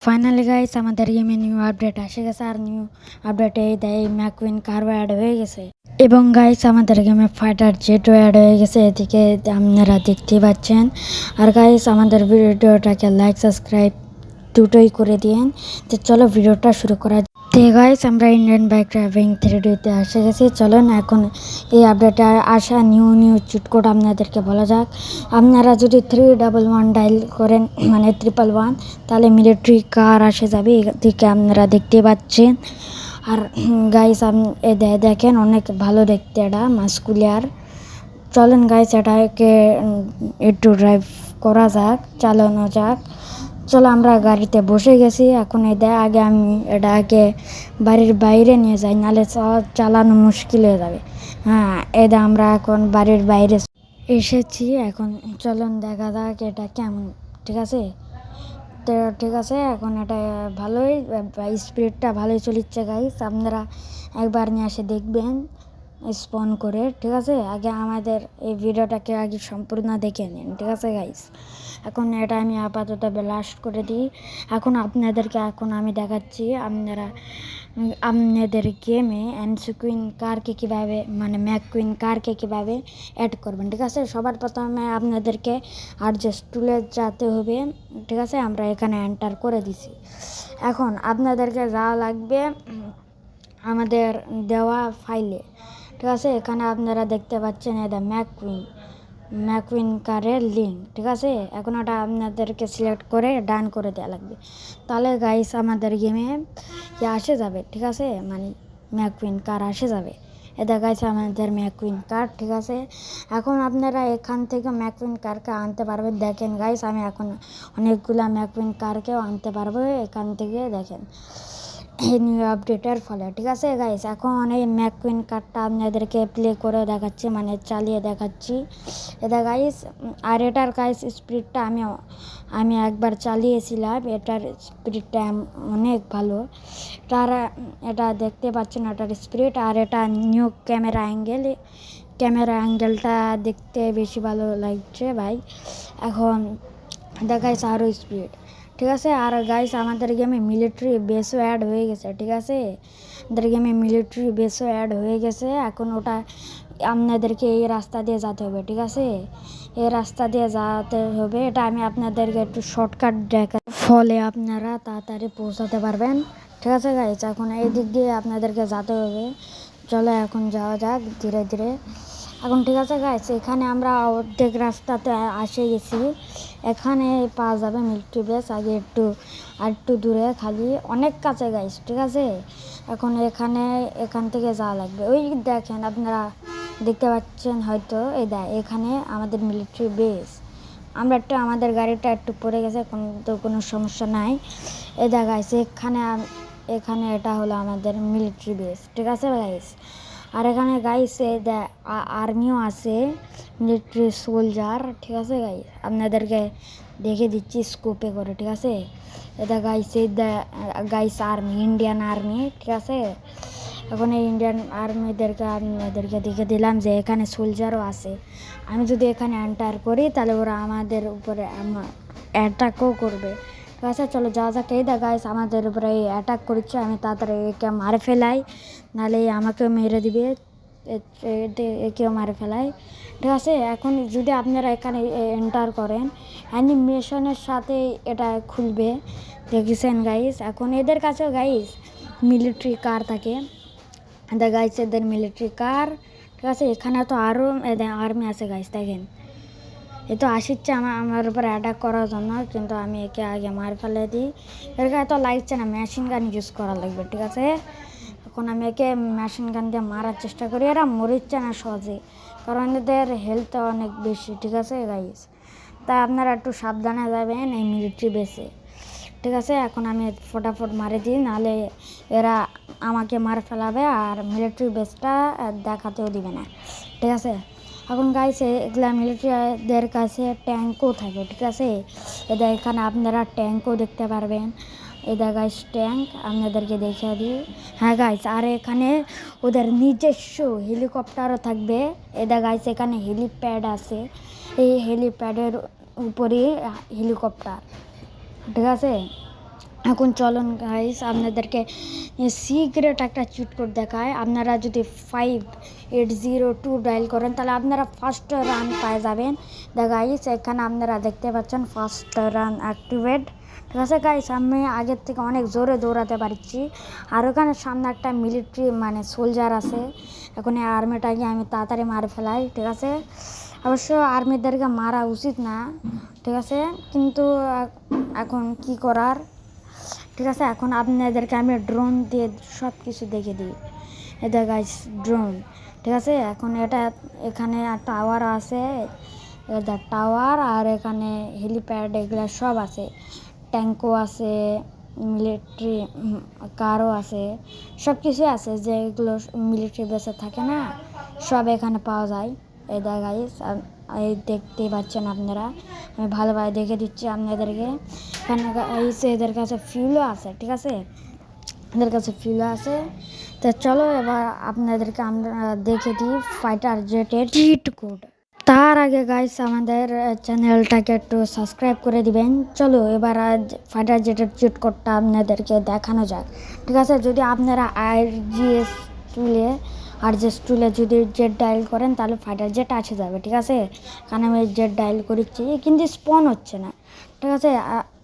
Finally guys আমাদের গেমে new update এসে গেছে। আর নিউ আপডেটে এই দেয় ম্যাকুইন কারও অ্যাড হয়ে গেছে এবং গাইস আমাদের গেমে ফাইটার জেটও অ্যাড হয়ে গেছে, এদিকে আপনারা দেখতেই পাচ্ছেন। আর গাইস আমাদের ভিডিওটাকে লাইক সাবস্ক্রাইব দুটোই করে দিন। তো চলো ভিডিওটা শুরু করা। তো গাইস আমরা ইন্ডিয়ান বাইক ড্রাইভিং 3Dতে এসে গেছি। চলুন এখন এই আপডেটে আসা নিউ চিট কোড আপনাদেরকে বলা যাক। আপনারা যদি 311 ডায়াল করেন মানে 111, তাহলে মিলিটারি কার আসে যাবে, এদিকে আপনারা দেখতে পাচ্ছেন। আর গাইস দেখেন অনেক ভালো দেখতে, এটা মাস্কুলিয়ার। চলেন গাইস এটাকে একটু ড্রাইভ করা যাক, চালানো যাক। চলো আমরা গাড়িতে বসে গেছি। এখন আগে আমি এটাকে বাড়ির বাইরে নিয়ে যাই, নাহলে চালানো মুশকিল হয়ে যাবে। হ্যাঁ, আমরা এখন বাড়ির বাইরে এসেছি। এখন চলুন দেখা যাক এটা কেমন। ঠিক আছে, তো ঠিক আছে, এখন এটা ভালোই স্পিডটা ভালোই চলিচ্ছে গাইস। আপনারা একবার নিয়ে এসে দেখবেন স্পন করে। ঠিক আছে, আগে আমাদের এই ভিডিওটাকে আগে সম্পূর্ণ দেখে নিন। ঠিক আছে গাইস, এখন এটা আমি আপাতত ব্লাস্ট করে দিই। এখন আমি দেখাচ্ছি আপনাদের গেমে ম্যাকুইন কারকে কীভাবে মানে ম্যাকুইন কারকে কীভাবে অ্যাড করবেন। ঠিক আছে, সবার প্রথমে আপনাদেরকে অ্যাডজাস্ট টুলে যেতে হবে। ঠিক আছে, আমরা এখানে এন্টার করে দিছি। এখন আপনাদেরকে যাওয়া লাগবে আমাদের দেওয়া ফাইলে। ঠিক আছে, এখানে আপনারা দেখতে পাচ্ছেন এটা ম্যাকুইন কারের লিঙ্ক। ঠিক আছে, এখন ওটা আপনাদেরকে সিলেক্ট করে ডান করে দেওয়া লাগবে, তাহলে গাইস আমাদের গেমে আসে যাবে। ঠিক আছে, মানে ম্যাকুইন কার আসে যাবে। এটা গাইস আমাদের ম্যাকুইন কার। ঠিক আছে, এখন আপনারা এখান থেকে ম্যাকুইন কারকে আনতে পারবেন। দেখেন গাইস, আমি এখন অনেকগুলা ম্যাকুইন কারকেও আনতে পারবো এখান থেকে, দেখেন এই নিউ আপডেটের ফলে। ঠিক আছে গাইস, এখন এই ম্যাকুইন কারটা আপনাদেরকে প্লে করে দেখাচ্ছি, মানে চালিয়ে দেখাচ্ছি এটা গাইস। আর এটার গাইস স্পিডটা আমি একবার চালিয়েছিলাম, এটার স্পিডটা অনেক ভালো। এটা দেখতে পাচ্ছেন এটার স্পিড। আর এটা নিউ ক্যামেরা অ্যাঙ্গেলটা দেখতে বেশি ভালো লাগছে ভাই। এখন দেখাইছে আরও স্পিড। ঠিক আছে, আর গাইস আমাদের গেমে মিলিটারি বেসও অ্যাড হয়ে গেছে। ঠিক আছে, আমাদের গেমে মিলিটারি বেসও অ্যাড হয়ে গেছে। এখন ওটা আপনাদেরকে এই রাস্তা দিয়ে যেতে হবে। ঠিক আছে, এই রাস্তা দিয়ে যেতে হবে, এটা আমি আপনাদেরকে একটু শর্টকাট দেখা, ফলে আপনারা তাড়াতাড়ি পৌঁছাতে পারবেন। ঠিক আছে গাইস, এখন এই দিক দিয়ে আপনাদেরকে যেতে হবে। চলো এখন যাওয়া যাক ধীরে ধীরে। এখন ঠিক আছে গাইস, এখানে আমরা অর্ধেক রাস্তাতে এসে গেছি। এখানে পাওয়া যাবে মিলিটারি বেস, আগে একটু দূরে, খালি অনেক কাছে গাইস। ঠিক আছে, এখন এখান থেকে যাওয়া লাগবে। ওই দেখেন আপনারা দেখতে পাচ্ছেন হয়তো, এখানে আমাদের মিলিটারি বেস। আমাদের গাড়িটা একটু পড়ে গেছে, কোনো সমস্যা নাই। গাইস এখানে এটা হলো আমাদের মিলিটারি বেস। ঠিক আছে গাইস, আর এখানে গাইস আর্মিও আছে, মিলিটারি সোলজার। ঠিক আছে গাইস, আপনাদেরকে দেখে দিচ্ছি স্কোপে করে। ঠিক আছে, এটা গাইস আর্মি, ইন্ডিয়ান আর্মি। ঠিক আছে, এখন এই ইন্ডিয়ান আপনাদেরকে দেখে দিলাম যে এখানে সোলজারও আছে। আমি যদি এখানে এন্টার করি, তাহলে ওরা আমাদের উপরে অ্যাটাকও করবে। ঠিক আছে, চলো যাওয়া যাক। গাইস আমাদের উপরে অ্যাটাক করছে, আমি তাড়াতাড়ি একে মারে ফেলাই, নাহলে আমাকেও মেরে দিবে, একেও মারে ফেলাই। ঠিক আছে, এখন যদি আপনারা এখানে এন্টার করেন, অ্যানিমেশনের সাথে এটা খুলবে, দেখেছেন গাইস। এখন এদের কাছেও গাইস মিলিটারি কার থাকে, গাইস এদের মিলিটারি কার। ঠিক আছে, এখানে তো আরও আর্মি আছে গাইস। দেখেন এ তো আসছে আমার উপর অ্যাটাক করার জন্য, কিন্তু আমি একে আগে মার ফেলে দিই। এর গায়ে তো লাগছে না, মেশিন গান ইউজ করা লাগবে। ঠিক আছে, এখন আমি একে মেশিন গান দিয়ে মারার চেষ্টা করি। এরা মরিচ্ছে না সহজে, কারণ এদের হেলথ অনেক বেশি। ঠিক আছে গাইস, তাই আপনারা একটু সাবধানে যাবেন এই মিলিটারি বেসে। ঠিক আছে, এখন আমি ফটাফট মারে দিই, নাহলে এরা আমাকে মার ফেলাবে আর মিলিটারি বেসটা দেখাতেও দিবে না। ঠিক আছে, এখন গাইস এগুলা মিলিটারিদের কাছে ট্যাঙ্কও থাকে। ঠিক আছে, এখানে আপনারা ট্যাঙ্কও দেখতে পারবেন। গাইস ট্যাঙ্ক আপনাদেরকে দেখিয়ে দিই। হ্যাঁ গাইস, আর এখানে ওদের নিজস্ব হেলিকপ্টারও থাকবে। গাইস এখানে হেলিপ্যাড আছে, এই হেলিপ্যাডের উপরে হেলিকপ্টার। ঠিক আছে, এখন চলুন গাইস আপনাদেরকে সিক্রেট একটা চিট কোড দেখায়। আপনারা যদি 5802 ডায়াল করেন তাহলে আপনারা ফার্স্ট রান পেয়ে যাবেন। গাইস এখানে আপনারা দেখতে পাচ্ছেন ফার্স্ট রান অ্যাক্টিভেট। ঠিক আছে গাইস, আমি আগের থেকে অনেক জোরে দৌড়াতে পারছি। আর ওখানে সামনে একটা মিলিটারি মানে সোলজার আছে। এখন এই আর্মিটাকে আমি তাড়াতাড়ি মারে ফেলাই। ঠিক আছে, অবশ্য আর্মিদেরকে মারা উচিত না, ঠিক আছে, কিন্তু এখন কি করার। ঠিক আছে, এখন আপনাদেরকে আমি ড্রোন দিয়ে সব কিছু দেখে দিই। এটা গাইস ড্রোন। ঠিক আছে, এখন এটা এখানে টাওয়ার আছে, এটা টাওয়ার, আর এখানে হেলিপ্যাড এগুলো সব আছে, ট্যাঙ্কও আছে, মিলিটারি কারও আছে, সব কিছুই আছে যেগুলো মিলিটারি বেসে থাকে না, সব এখানে পাওয়া যায়। এই গাইস এই দেখতেই পাচ্ছেন আপনারা, আমি ভালোভাবে দেখে দিচ্ছি আপনাদেরকে। এখানে এদের কাছে ফিউলও আছে। ঠিক আছে, এদের কাছে ফিউলও আছে। তো চলো এবার আপনাদেরকে আমরা দেখে দিই ফাইটার জেটের চিট কোড। তার আগে গাইস আমাদের চ্যানেলটাকে একটু সাবস্ক্রাইব করে দিবেন। চলো এবার আজ ফাইটার জেটের চিট কোডটা আপনাদেরকে দেখানো যাক। ঠিক আছে, যদি আপনারা আরজিএস টুলে যদি জেট ডায়াল করেন তাহলে ফাইটার জেট আসে যাবে। ঠিক আছে, কারণ আমি জেট ডায়াল করেছি কিন্তু স্পন হচ্ছে না। ঠিক আছে,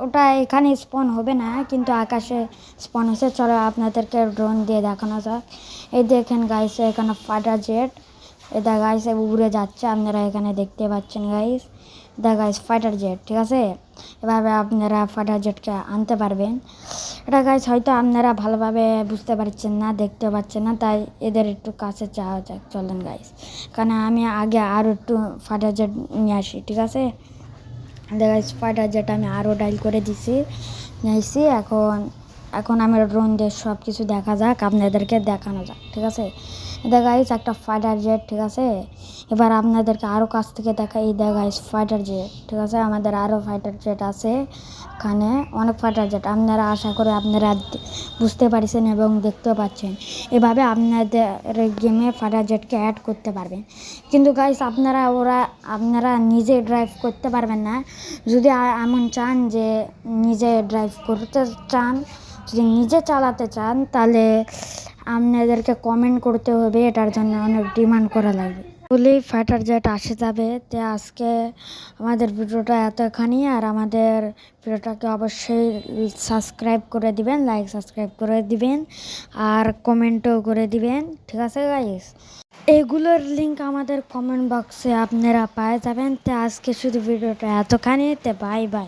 ওটা এখানে স্পন হবে না কিন্তু আকাশে স্পন হচ্ছে। চলো আপনাদেরকে ড্রোন দিয়ে দেখানো যাক। এই দেখেন গাইস এখানে ফাইটার জেট, এটা গাইস উড়ে যাচ্ছে, আপনারা এখানে দেখতে পাচ্ছেন গাইস। এটা গাইস ফাইটার জেট। ঠিক আছে, এভাবে আপনারা ফাইটার জেটকে আনতে পারবেন। এটা গাইস হয়তো আপনারা ভালোভাবে বুঝতে পারছেন না, দেখতে পাচ্ছেন না, তাই এদের একটু কাছে যাওয়া যাক। চলেন গাইস, কারণ আমি আগে আরও একটু ফাইটার জেট নিয়ে আসি। ঠিক আছে, গাইস ফাইটার জেট আমি আরও ডাইল করে দিছি নিয়ে আসি। এখন আমি ড্রোন দিয়ে সব কিছু দেখা যাক, আপনাদেরকে দেখানো যাক। ঠিক আছে, এটা গাইস একটা ফাইটার জেট। ঠিক আছে, এবার আপনাদেরকে আরও কাছ থেকে দেখাই। এই গাইস ফাইটার জেট। ঠিক আছে, আমাদের আরও ফাইটার জেট আছে, এখানে অনেক ফাইটার জেট। আপনারা আশা করে আপনারা বুঝতে পারছেন এবং দেখতেও পাচ্ছেন। এভাবে আপনাদের গেমে ফাইটার জেটকে অ্যাড করতে পারবেন। কিন্তু গাইস আপনারা নিজে ড্রাইভ করতে পারবেন না। যদি এমন চান যে নিজে ড্রাইভ করতে চান, যদি নিজে চালাতে চান, তাহলে আপনাদেরকে কমেন্ট করতে হবে, এটার জন্য অনেক ডিমান্ড করা লাগবে, বলেই ফাইটার জেট আসে যাবে। তো আজকে আমাদের ভিডিওটা এতখানি, আর আমাদের ভিডিওটাকে অবশ্যই সাবস্ক্রাইব করে দিবেন, লাইক সাবস্ক্রাইব করে দিবেন, আর কমেন্টও করে দিবেন। ঠিক আছে গাইস, এগুলোর লিঙ্ক আমাদের কমেন্ট বক্সে আপনারা পেয়ে যাবেন। তো আজকে শুধু ভিডিওটা এতখানি, তো বাই বাই।